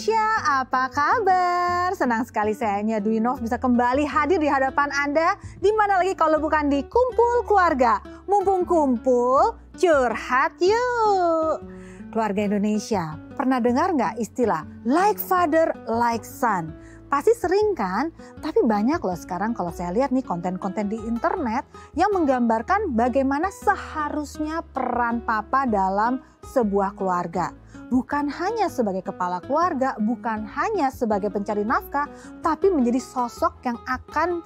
Indonesia, apa kabar? Senang sekali saya Nya Dwinov bisa kembali hadir di hadapan Anda. Di mana lagi kalau bukan di Kumpul Keluarga. Mumpung kumpul, curhat yuk. Keluarga Indonesia, pernah dengar nggak istilah like father, like son? Pasti sering kan? Tapi banyak loh sekarang kalau saya lihat nih konten-konten di internet yang menggambarkan bagaimana seharusnya peran papa dalam sebuah keluarga. Bukan hanya sebagai kepala keluarga, bukan hanya sebagai pencari nafkah, tapi menjadi sosok yang akan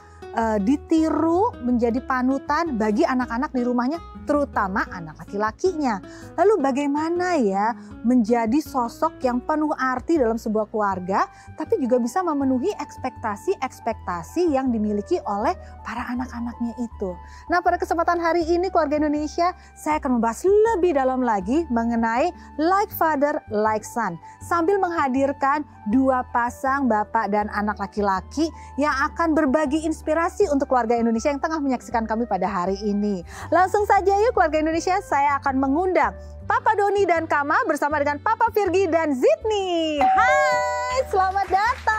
ditiru, menjadi panutan bagi anak-anak di rumahnya, terutama anak laki-lakinya. Lalu bagaimana ya menjadi sosok yang penuh arti dalam sebuah keluarga, tapi juga bisa memenuhi ekspektasi-ekspektasi yang dimiliki oleh para anak-anaknya itu. Nah, pada kesempatan hari ini keluarga Indonesia, saya akan membahas lebih dalam lagi mengenai like father, like son. Sambil menghadirkan dua pasang bapak dan anak laki-laki yang akan berbagi inspirasi untuk keluarga Indonesia yang tengah menyaksikan kami pada hari ini. Langsung saja yuk keluarga Indonesia, saya akan mengundang Papa Doni dan Kama bersama dengan Papa Virgi dan Zidni. Hai, selamat datang.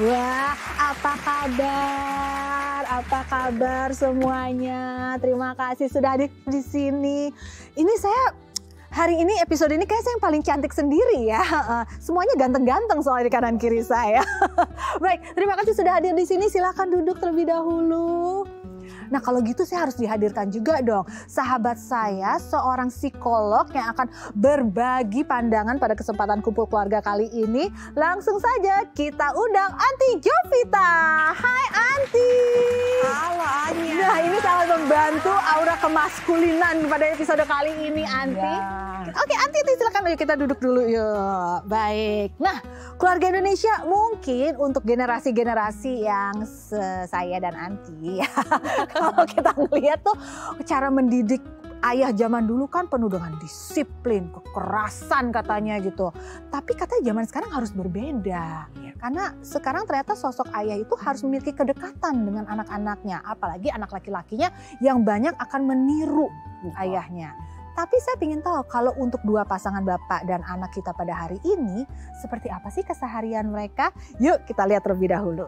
Wah, apa kabar? Apa kabar semuanya? Terima kasih sudah hadir di sini. Ini saya hari ini episode ini kayak saya yang paling cantik sendiri ya. Semuanya ganteng-ganteng soalnya di kanan kiri saya. Baik, terima kasih sudah hadir di sini. Silakan duduk terlebih dahulu. Nah kalau gitu saya harus dihadirkan juga dong sahabat saya, seorang psikolog yang akan berbagi pandangan pada kesempatan kumpul keluarga kali ini. Langsung saja kita undang Anti Jovita. Hai Anti. Halo Anya. Nah ini sangat membantu aura kemaskulinan pada episode kali ini Anti. Ya. Oke Anti silakan yuk kita duduk dulu yuk. Baik. Nah keluarga Indonesia mungkin untuk generasi-generasi yang saya dan Anti ya. Kalau kita ngeliat tuh cara mendidik ayah zaman dulu kan penuh dengan disiplin, kekerasan katanya gitu. Tapi katanya zaman sekarang harus berbeda. Karena sekarang ternyata sosok ayah itu harus memiliki kedekatan dengan anak-anaknya. Apalagi anak laki-lakinya yang banyak akan meniru ayahnya. Tapi saya ingin tahu kalau untuk dua pasangan bapak dan anak kita pada hari ini, seperti apa sih keseharian mereka? Yuk kita lihat terlebih dahulu.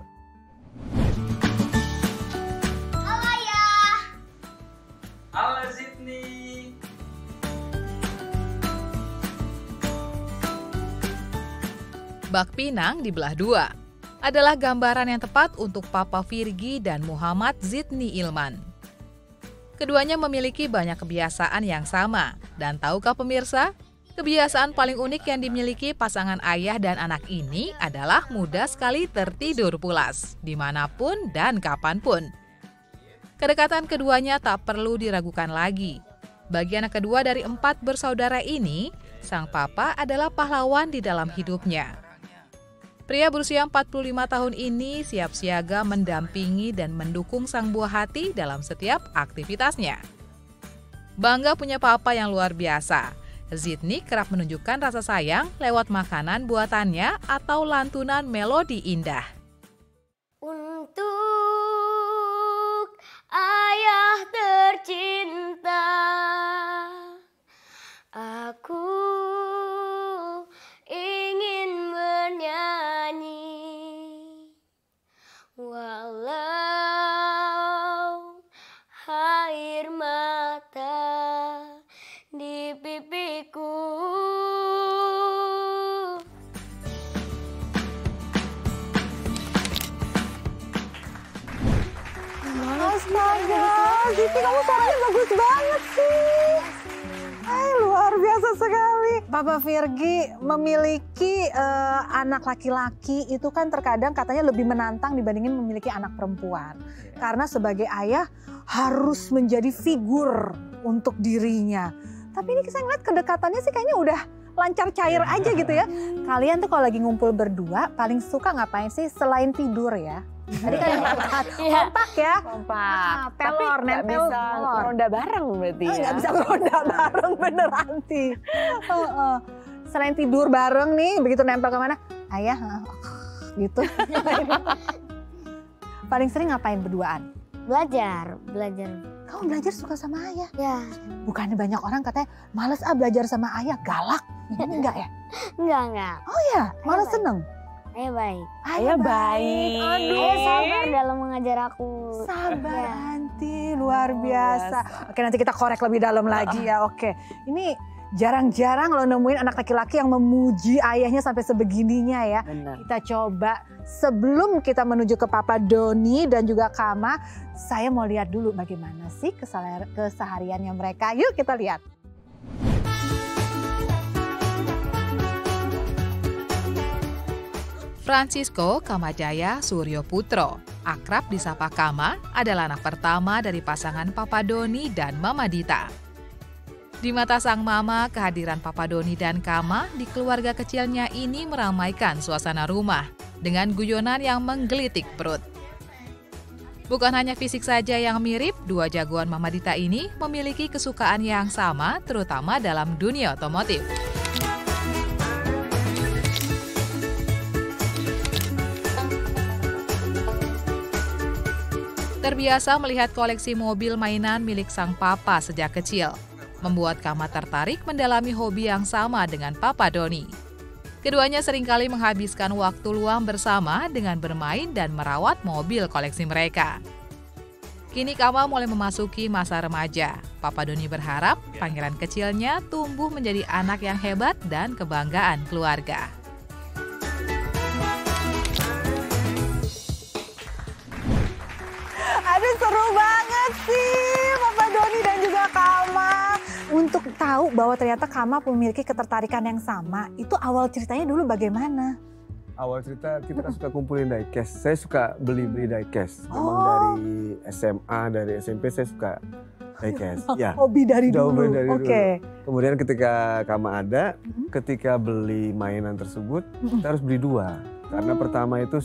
Halo Zidni. Bak pinang dibelah dua adalah gambaran yang tepat untuk Papa Virgi dan Muhammad Zidni Ilman. Keduanya memiliki banyak kebiasaan yang sama. Dan tahukah pemirsa, kebiasaan paling unik yang dimiliki pasangan ayah dan anak ini adalah mudah sekali tertidur pulas, dimanapun dan kapanpun. Kedekatan keduanya tak perlu diragukan lagi. Bagi anak kedua dari 4 bersaudara ini, sang papa adalah pahlawan di dalam hidupnya. Pria berusia 45 tahun ini siap siaga mendampingi dan mendukung sang buah hati dalam setiap aktivitasnya. Bangga punya papa yang luar biasa. Zidni kerap menunjukkan rasa sayang lewat makanan buatannya atau lantunan melodi indah. Ayah tercinta, aku ingin bernyanyi, walau air mata di pipiku. Astaga, Ziti kamu suaranya bagus banget sih. Hai, luar biasa sekali. Papa Virgi memiliki anak laki-laki itu kan terkadang katanya lebih menantang dibandingin memiliki anak perempuan. Karena sebagai ayah harus menjadi figur untuk dirinya. Tapi ini saya ngeliat kedekatannya sih kayaknya udah lancar cair aja gitu ya. Kalian tuh kalau lagi ngumpul berdua paling suka ngapain sih selain tidur ya? Tadi kan yang kompak ya. Kompak. Pelor, nempel bisa pelor. ronda bareng berarti ya. Nggak bisa ronda bareng bener Anti. Selain tidur bareng nih, begitu nempel kemana? Ayah, gitu. Paling sering ngapain berduaan? Belajar. Kamu belajar suka sama ayah? Ya. Bukannya banyak orang katanya males belajar sama ayah, galak Ini enggak ya? Enggak. Oh ya, malah baik. seneng. Ayah baik. Ayah baik. Aduh. Ayah sabar dalam mengajar aku. Sabar Ya. Anti, luar biasa. Oke, nanti kita korek lebih dalam lagi ya. Oke, ini jarang-jarang lo nemuin anak laki-laki yang memuji ayahnya sampai sebegininya ya. Benar. Kita coba sebelum kita menuju ke Papa Doni dan juga Kama, saya mau lihat dulu bagaimana sih kesehariannya mereka. Yuk kita lihat. Francisco Kamajaya Suryo Putro, akrab disapa Kama, adalah anak pertama dari pasangan Papa Doni dan Mama Dita. Di mata sang mama, kehadiran Papa Doni dan Kama di keluarga kecilnya ini meramaikan suasana rumah dengan guyonan yang menggelitik perut. Bukan hanya fisik saja yang mirip, dua jagoan Mama Dita ini memiliki kesukaan yang sama, terutama dalam dunia otomotif. Terbiasa melihat koleksi mobil mainan milik sang papa sejak kecil, membuat Kama tertarik mendalami hobi yang sama dengan Papa Doni. Keduanya seringkali menghabiskan waktu luang bersama dengan bermain dan merawat mobil koleksi mereka. Kini Kama mulai memasuki masa remaja. Papa Doni berharap pangeran kecilnya tumbuh menjadi anak yang hebat dan kebanggaan keluarga. Aduh seru banget sih Papa Doni dan juga Kama. Untuk tahu bahwa ternyata Kama memiliki ketertarikan yang sama, itu awal ceritanya dulu bagaimana? Awal cerita kita kan suka kumpulin diecast. Saya suka beli diecast. Memang dari SMA, dari SMP saya suka diecast. Ya. Hobi dari Sudah dulu. hobi dari dulu. Oke. Kemudian ketika Kama ada, ketika beli mainan tersebut, kita harus beli dua. Karena pertama itu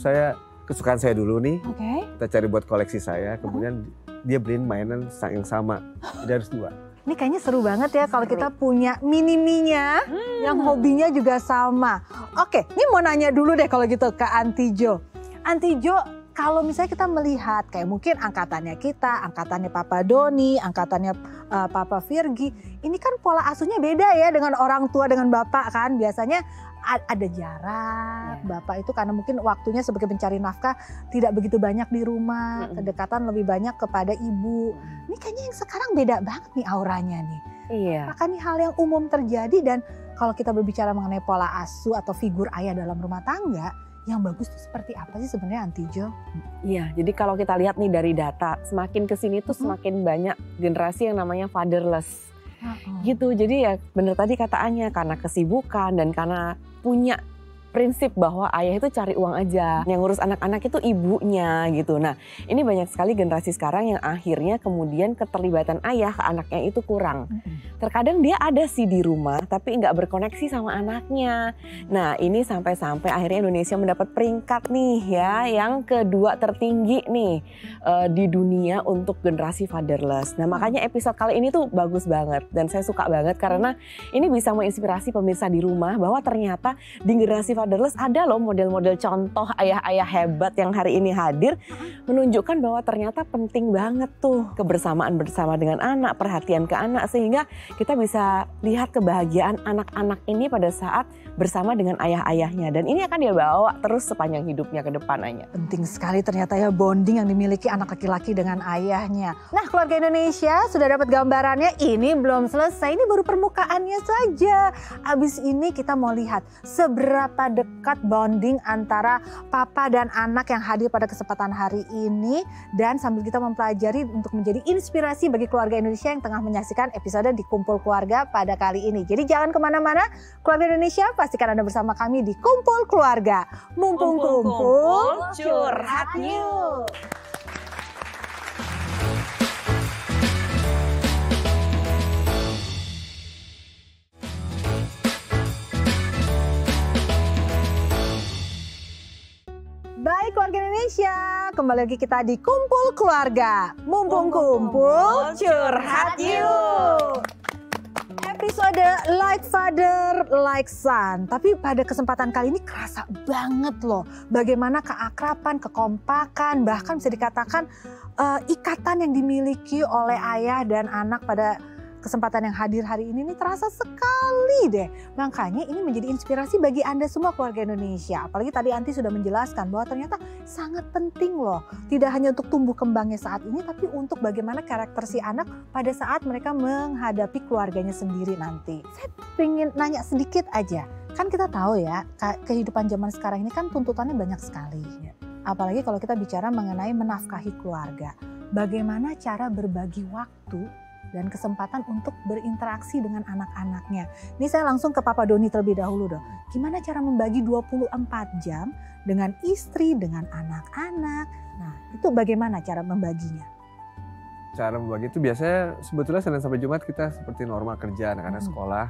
kesukaan saya dulu nih. Oke. Kita cari buat koleksi saya. Kemudian dia beliin mainan yang sama. Jadi harus dua. Ini kayaknya seru banget ya kalau kita punya mini-minya yang hobinya juga sama. Oke, ini mau nanya dulu deh kalau gitu ke Aunty Jo. Aunty Jo, kalau misalnya kita melihat kayak mungkin angkatannya kita, angkatannya Papa Doni, angkatannya Papa Virgi, ini kan pola asuhnya beda ya dengan orang tua dengan bapak kan. Biasanya ada jarak, bapak itu karena mungkin waktunya sebagai pencari nafkah tidak begitu banyak di rumah, kedekatan lebih banyak kepada ibu. Ini kayaknya yang sekarang beda banget nih auranya nih. Iya. Maka nih hal yang umum terjadi dan kalau kita berbicara mengenai pola asuh atau figur ayah dalam rumah tangga, yang bagus itu seperti apa sih sebenarnya Aunty Jo? Iya, jadi kalau kita lihat nih dari data, semakin kesini tuh semakin banyak generasi yang namanya fatherless. Gitu, jadi ya bener tadi kataannya karena kesibukan dan karena punya prinsip bahwa ayah itu cari uang aja, yang ngurus anak-anak itu ibunya gitu. Nah ini banyak sekali generasi sekarang yang akhirnya kemudian keterlibatan ayah ke anaknya itu kurang. Terkadang dia ada sih di rumah tapi nggak berkoneksi sama anaknya. Nah ini sampai-sampai akhirnya Indonesia mendapat peringkat nih ya, yang kedua tertinggi nih di dunia untuk generasi fatherless. Nah makanya episode kali ini tuh bagus banget dan saya suka banget karena ini bisa menginspirasi pemirsa di rumah bahwa ternyata di generasi fatherless ada loh model-model contoh ayah-ayah hebat yang hari ini hadir, menunjukkan bahwa ternyata penting banget tuh kebersamaan bersama dengan anak, perhatian ke anak, sehingga kita bisa lihat kebahagiaan anak-anak ini pada saat bersama dengan ayah-ayahnya, dan ini akan dia bawa terus sepanjang hidupnya ke depannya. Penting sekali ternyata ya bonding yang dimiliki anak laki-laki dengan ayahnya. Nah keluarga Indonesia sudah dapat gambarannya, ini belum selesai, ini baru permukaannya saja. Abis ini kita mau lihat seberapa dekat bonding antara papa dan anak yang hadir pada kesempatan hari ini, dan sambil kita mempelajari untuk menjadi inspirasi bagi keluarga Indonesia yang tengah menyaksikan episode di Kumpul Keluarga pada kali ini. Jadi jangan kemana-mana, keluarga Indonesia pastikan Anda bersama kami di Kumpul Keluarga. Mumpung kumpul, curhat yuk. Baik keluarga Indonesia, kembali lagi kita di Kumpul Keluarga. Mumpung kumpul, curhat yuk. Episode Like Father, Like Son. Tapi pada kesempatan kali ini kerasa banget loh bagaimana keakraban, kekompakan, bahkan bisa dikatakan ikatan yang dimiliki oleh ayah dan anak pada kesempatan yang hadir hari ini nih terasa sekali deh. Makanya ini menjadi inspirasi bagi Anda semua keluarga Indonesia. Apalagi tadi Anti sudah menjelaskan bahwa ternyata sangat penting loh. Tidak hanya untuk tumbuh kembangnya saat ini, tapi untuk bagaimana karakter si anak pada saat mereka menghadapi keluarganya sendiri nanti. Saya pengen nanya sedikit aja. Kan kita tahu ya, kehidupan zaman sekarang ini kan tuntutannya banyak sekali. Apalagi kalau kita bicara mengenai menafkahi keluarga. Bagaimana cara berbagi waktu dan kesempatan untuk berinteraksi dengan anak-anaknya. Ini saya langsung ke Papa Doni terlebih dahulu dong. Gimana cara membagi 24 jam dengan istri, dengan anak-anak. Nah, itu bagaimana cara membaginya? Cara membagi itu biasanya sebetulnya Senin sampai Jumat kita seperti normal kerja anak-anak sekolah.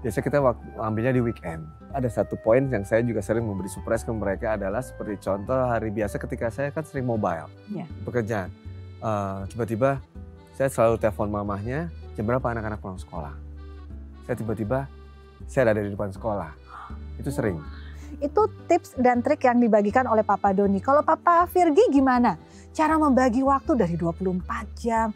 Biasanya kita ambilnya di weekend. Ada satu poin yang saya juga sering memberi surprise ke mereka adalah seperti contoh hari biasa ketika saya kan sering mobile pekerjaan. Tiba-tiba saya selalu telepon mamahnya, jam berapa anak-anak pulang sekolah. Saya ada di depan sekolah. Itu sering. Itu tips dan trik yang dibagikan oleh Papa Doni. Kalau Papa Virgi gimana? Cara membagi waktu dari 24 jam.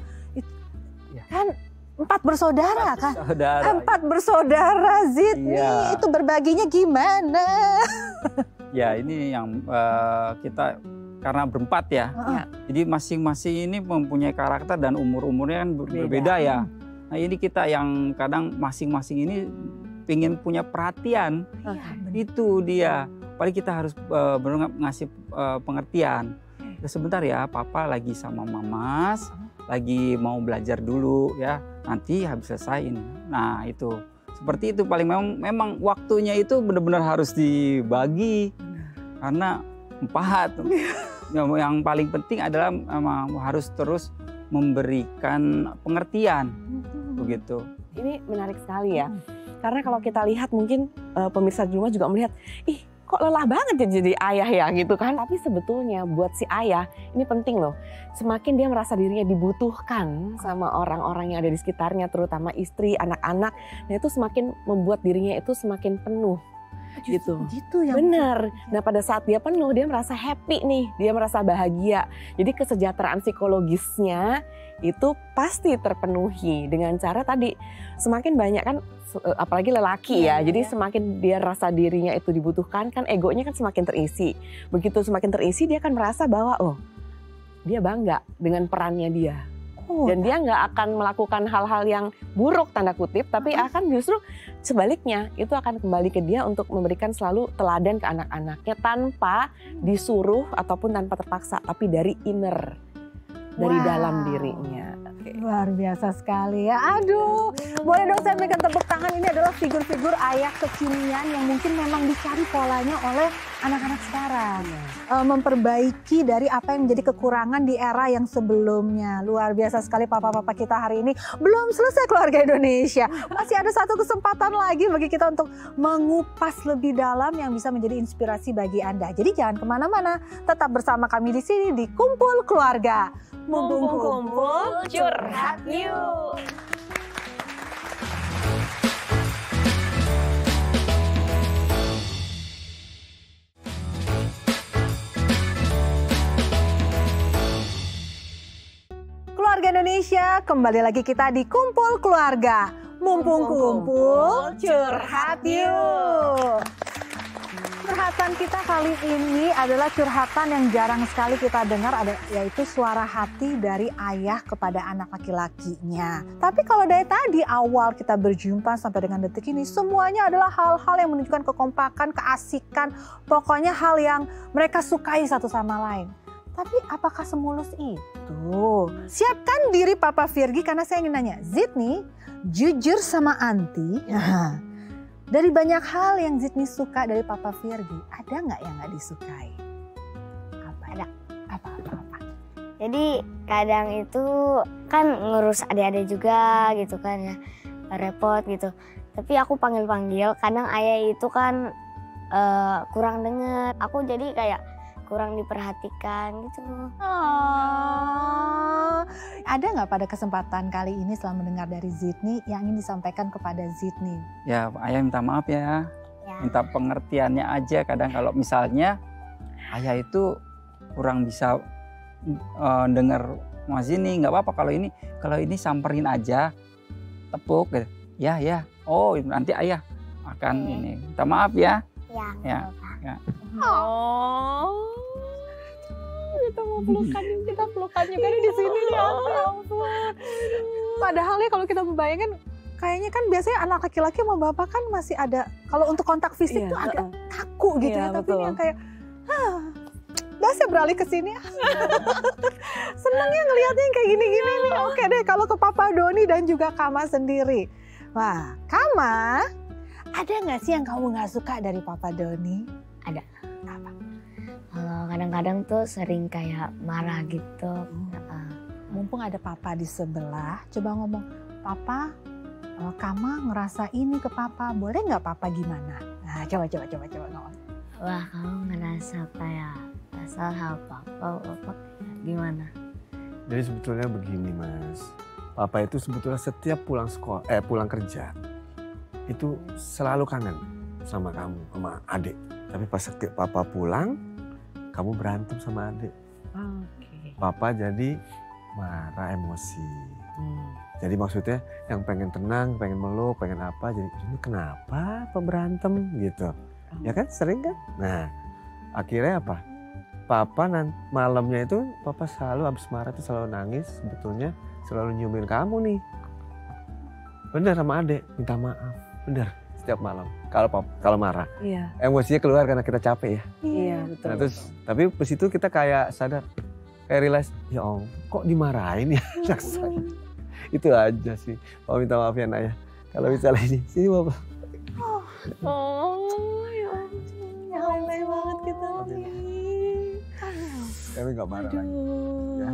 Kan 4 bersaudara kan? 4 bersaudara Zidni. Itu berbaginya gimana? Ya ini yang kita karena berempat ya. Jadi masing-masing ini mempunyai karakter dan umur-umurnya kan berbeda ya. Nah ini kita yang kadang masing-masing ini pengen punya perhatian. Itu dia. Paling kita harus benar ngasih pengertian. Sebentar ya, Papa lagi sama Mamas, lagi mau belajar dulu ya. Nanti habis selesai ini. Nah itu. Seperti itu paling memang waktunya itu benar-benar harus dibagi. Karena 4. Yang paling penting adalah harus terus memberikan pengertian. Begitu. Ini menarik sekali ya. Karena kalau kita lihat mungkin pemirsa di rumah juga melihat, ih kok lelah banget ya jadi ayah ya gitu kan. Tapi sebetulnya buat si ayah ini penting loh. Semakin dia merasa dirinya dibutuhkan sama orang-orang yang ada di sekitarnya, terutama istri, anak-anak. Nah itu semakin membuat dirinya itu semakin penuh. Gitu yang benar. Nah pada saat dia penuh dia merasa happy nih, dia merasa bahagia. Jadi kesejahteraan psikologisnya itu pasti terpenuhi dengan cara tadi semakin banyak kan, apalagi lelaki ya. Jadi semakin dia rasa dirinya itu dibutuhkan kan, egonya kan semakin terisi. Begitu semakin terisi dia akan merasa bahwa dia bangga dengan perannya dia. Dan dia nggak akan melakukan hal-hal yang buruk tanda kutip, tapi akan justru sebaliknya itu akan kembali ke dia untuk memberikan selalu teladan ke anak-anaknya tanpa disuruh ataupun tanpa terpaksa, tapi dari inner, dari dalam dirinya. Luar biasa sekali ya. Aduh, boleh dong saya berikan tepuk tangan. Ini adalah figur-figur ayah kekinian yang mungkin memang dicari polanya oleh anak-anak sekarang. Memperbaiki dari apa yang menjadi kekurangan di era yang sebelumnya. Luar biasa sekali papa-papa kita hari ini. Belum selesai keluarga Indonesia. Masih ada satu kesempatan lagi bagi kita untuk mengupas lebih dalam yang bisa menjadi inspirasi bagi Anda. Jadi jangan kemana-mana. Tetap bersama kami di sini di Kumpul Keluarga. Mumpung kumpul, curhat yuk. Keluarga Indonesia, kembali lagi kita di Kumpul Keluarga. Mumpung kumpul, curhat yuk. Curhatan kita kali ini adalah curhatan yang jarang sekali kita dengar, yaitu suara hati dari ayah kepada anak laki-lakinya. Tapi kalau dari tadi awal kita berjumpa sampai dengan detik ini, semuanya adalah hal-hal yang menunjukkan kekompakan, keasikan, pokoknya hal yang mereka sukai satu sama lain. Tapi apakah semulus itu? Siapkan diri Papa Virgi karena saya ingin nanya, Zidni jujur sama Anti. Dari banyak hal yang Zidni suka dari Papa Virgi, ada nggak yang nggak disukai? Ada. Apa? Jadi kadang itu kan ngurus adik-adik juga gitu kan ya, repot gitu. Tapi aku panggil-panggil, kadang ayah itu kan kurang denger. Aku jadi kayak kurang diperhatikan gitu. Ada nggak pada kesempatan kali ini setelah mendengar dari Zidni yang ingin disampaikan kepada Zidni? Ya ayah minta maaf ya. Minta pengertiannya aja. Kadang kalau misalnya ayah itu kurang bisa dengar Mas ini, nggak apa-apa kalau ini samperin aja. tepuk gitu. Ya ya, oh nanti ayah akan ini, minta maaf ya. Ya. Ya. Oh, kita mau pelukan juga, kita pelukan juga nih di sini nih. Ya ampun. Padahal ya kalau kita membayangkan, kayaknya kan biasanya anak laki-laki sama bapak kan masih ada, kalau untuk kontak fisik tuh agak kaku gitu ya. Tapi ini yang kayak, udah saya beralih ke sini. Senangnya ngelihatnya yang kayak gini-gini nih. Oke deh, kalau ke Papa Doni dan juga Kama sendiri. Wah, Kama, ada nggak sih yang kamu nggak suka dari Papa Doni? Ada. Apa? Kadang-kadang tuh sering kayak marah gitu. Mumpung ada Papa di sebelah, coba ngomong, Papa, Kama ngerasa ini ke Papa, boleh nggak Papa gimana? Nah, coba ngomong. Wah, kamu ngerasa kayak kesal sama Papa gimana? Jadi sebetulnya begini Mas, Papa itu sebetulnya setiap pulang kerja itu selalu kangen sama kamu, sama adik. Tapi pas setiap Papa pulang, kamu berantem sama adik. Papa jadi marah, emosi. Jadi maksudnya yang pengen tenang, pengen meluk, pengen apa, jadi ini kenapa Papa berantem gitu. Ya kan sering kan? Nah akhirnya apa? Papa malamnya itu Papa selalu habis marah tuh selalu nangis, sebetulnya selalu nyiumin kamu nih. Bener sama adik, minta maaf. Bener setiap malam kalau marah. Iya. Emosinya keluar karena kita capek ya. Iya betul. Nah, terus tapi pas itu kita kayak sadar, kayak realize, ya om kok dimarahin ya anak saya. Itu aja sih. Mau minta maaf ya nak ya. Kalau misalnya ini, sini Bapak. Oh ya ampun. Alay banget kita nih. Kami gak marah lagi. Ya.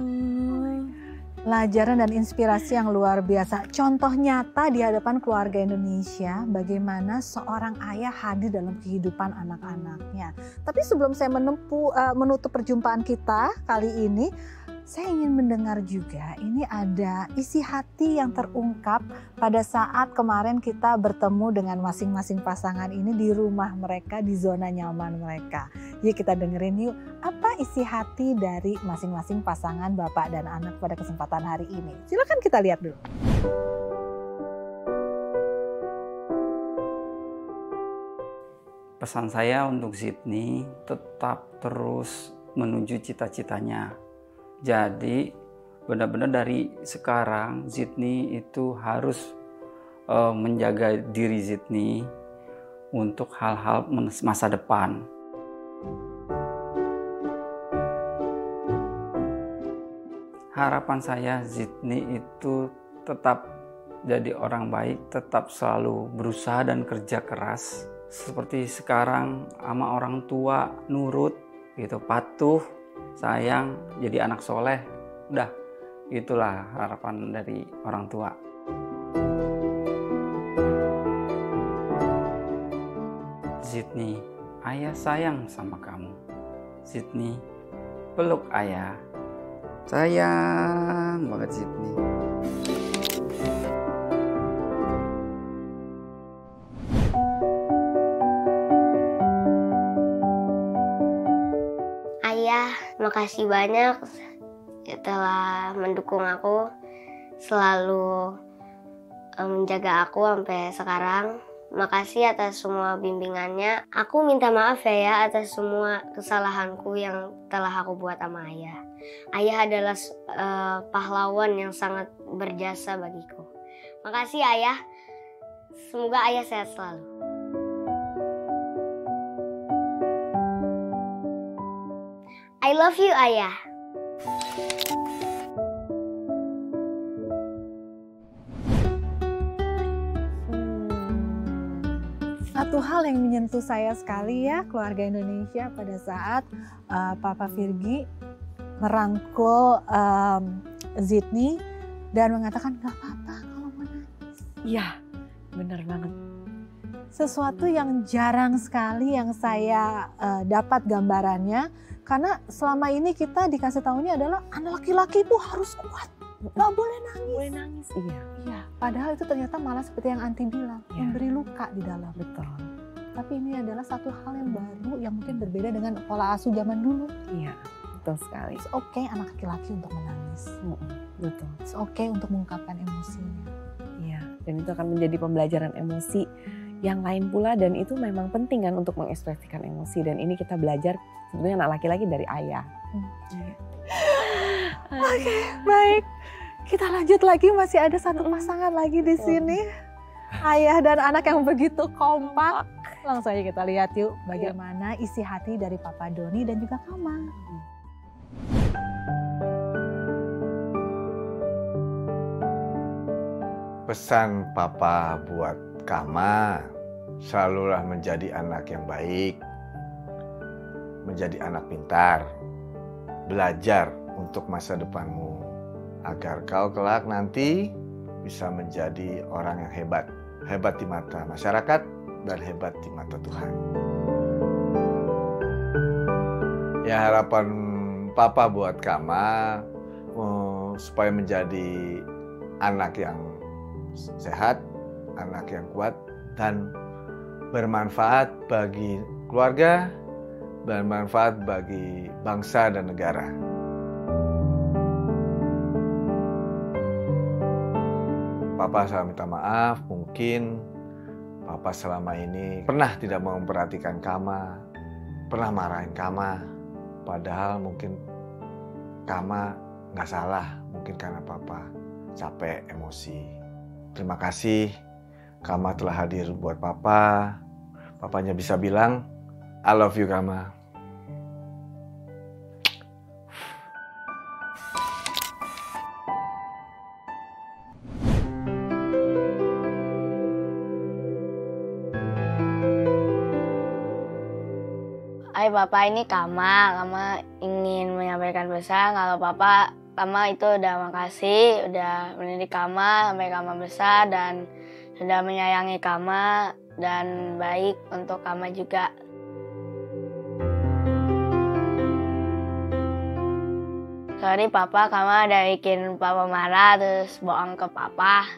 Pelajaran dan inspirasi yang luar biasa. Contoh nyata di hadapan keluarga Indonesia bagaimana seorang ayah hadir dalam kehidupan anak-anaknya. Tapi sebelum saya menutup perjumpaan kita kali ini, saya ingin mendengar juga ini ada isi hati yang terungkap pada saat kemarin kita bertemu dengan masing-masing pasangan ini di rumah mereka, di zona nyaman mereka. Yuk kita dengerin yuk, apa isi hati dari masing-masing pasangan bapak dan anak pada kesempatan hari ini. Silakan kita lihat dulu. Pesan saya untuk Sydney, tetap terus menuju cita-citanya. Jadi benar-benar dari sekarang Sydney itu harus menjaga diri Sydney untuk hal-hal masa depan. Harapan saya Sydney itu tetap jadi orang baik, tetap selalu berusaha dan kerja keras. Seperti sekarang sama orang tua, nurut, gitu, patuh, sayang, jadi anak soleh. Udah, itulah harapan dari orang tua. Sydney, ayah sayang sama kamu. Sydney, peluk ayah. Sayang banget Sydney. Ayah, makasih banyak telah mendukung aku, selalu menjaga aku sampai sekarang. Makasih atas semua bimbingannya. Aku minta maaf ya atas semua kesalahanku yang telah aku buat sama ayah. Ayah adalah pahlawan yang sangat berjasa bagiku. Makasih ayah. Semoga ayah sehat selalu. I love you ayah. Satu hal yang menyentuh saya sekali ya, keluarga Indonesia pada saat Papa Virgi merangkul Sydney dan mengatakan gak apa-apa kalau mau nangis. Iya, benar banget. Sesuatu yang jarang sekali yang saya dapat gambarannya, karena selama ini kita dikasih tahunya adalah anak laki-laki itu harus kuat, gak boleh nangis. Boleh nangis, iya. Iya, padahal itu ternyata malah seperti yang Anti bilang, memberi luka di dalam. Betul. Tapi ini adalah satu hal yang baru yang mungkin berbeda dengan pola asuh zaman dulu. Iya, betul sekali. It's okay anak laki-laki untuk menangis. Betul. It's okay untuk mengungkapkan emosinya. Iya, Dan itu akan menjadi pembelajaran emosi yang lain pula, dan itu memang penting kan untuk mengekspresikan emosi, dan ini kita belajar sebetulnya anak laki-laki dari ayah. Oke, baik. Kita lanjut lagi, masih ada satu pasangan lagi di sini. Ayah dan anak yang begitu kompak. Langsung aja kita lihat yuk bagaimana isi hati dari Papa Doni dan juga Kama. Pesan Papa buat Kama, selalulah menjadi anak yang baik, menjadi anak pintar, belajar untuk masa depanmu, agar kau kelak nanti bisa menjadi orang yang hebat. Hebat di mata masyarakat dan hebat di mata Tuhan. Ya, harapan Papa buat Kama supaya menjadi anak yang sehat, anak yang kuat dan bermanfaat bagi keluarga, bermanfaat bagi bangsa dan negara. Papa saya minta maaf, mungkin Papa selama ini pernah tidak memperhatikan Kama, pernah marahin Kama, padahal mungkin Kama nggak salah, mungkin karena Papa capek, emosi. Terima kasih Kama telah hadir buat Papa. Papanya bisa bilang, I love you Kama. Hai Papa, ini Kama. Kama ingin menyampaikan pesan kalau Kama itu udah makasih, udah mendidik Kama sampai Kama besar dan sudah menyayangi Kama dan baik untuk Kama juga. Sorry Papa, Kama udah bikin Papa marah terus bohong ke Papa.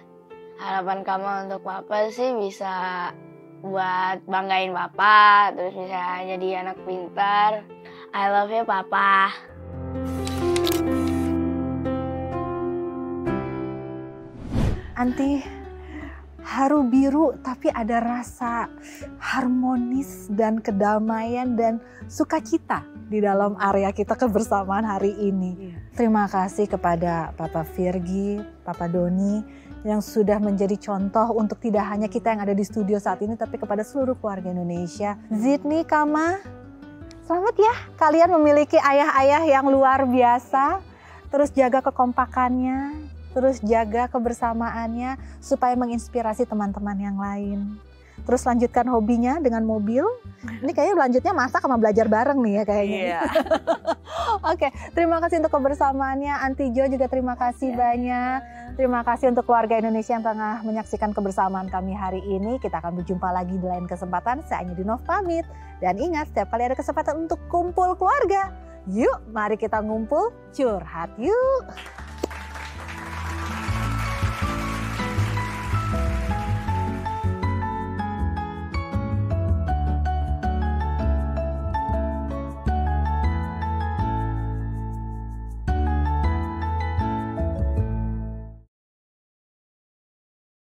Harapan Kama untuk Papa sih bisa buat banggain Papa, terus bisa jadi anak pintar. I love you Papa. Anti, haru biru tapi ada rasa harmonis dan kedamaian dan sukacita di dalam area kita kebersamaan hari ini. Terima kasih kepada Papa Virgi, Papa Doni yang sudah menjadi contoh untuk tidak hanya kita yang ada di studio saat ini, tapi kepada seluruh keluarga Indonesia. Zidni, Kama, selamat ya. Kalian memiliki ayah-ayah yang luar biasa. Terus jaga kekompakannya, terus jaga kebersamaannya supaya menginspirasi teman-teman yang lain. Terus lanjutkan hobinya dengan mobil. Ini kayaknya lanjutnya masak sama belajar bareng nih ya kayaknya. Iya. Oke, terima kasih untuk kebersamaannya. Anti Jo juga terima kasih banyak. Terima kasih untuk keluarga Indonesia yang tengah menyaksikan kebersamaan kami hari ini. Kita akan berjumpa lagi di lain kesempatan. Saya Anya Dinov pamit. Dan ingat, setiap kali ada kesempatan untuk kumpul keluarga, yuk mari kita ngumpul curhat yuk.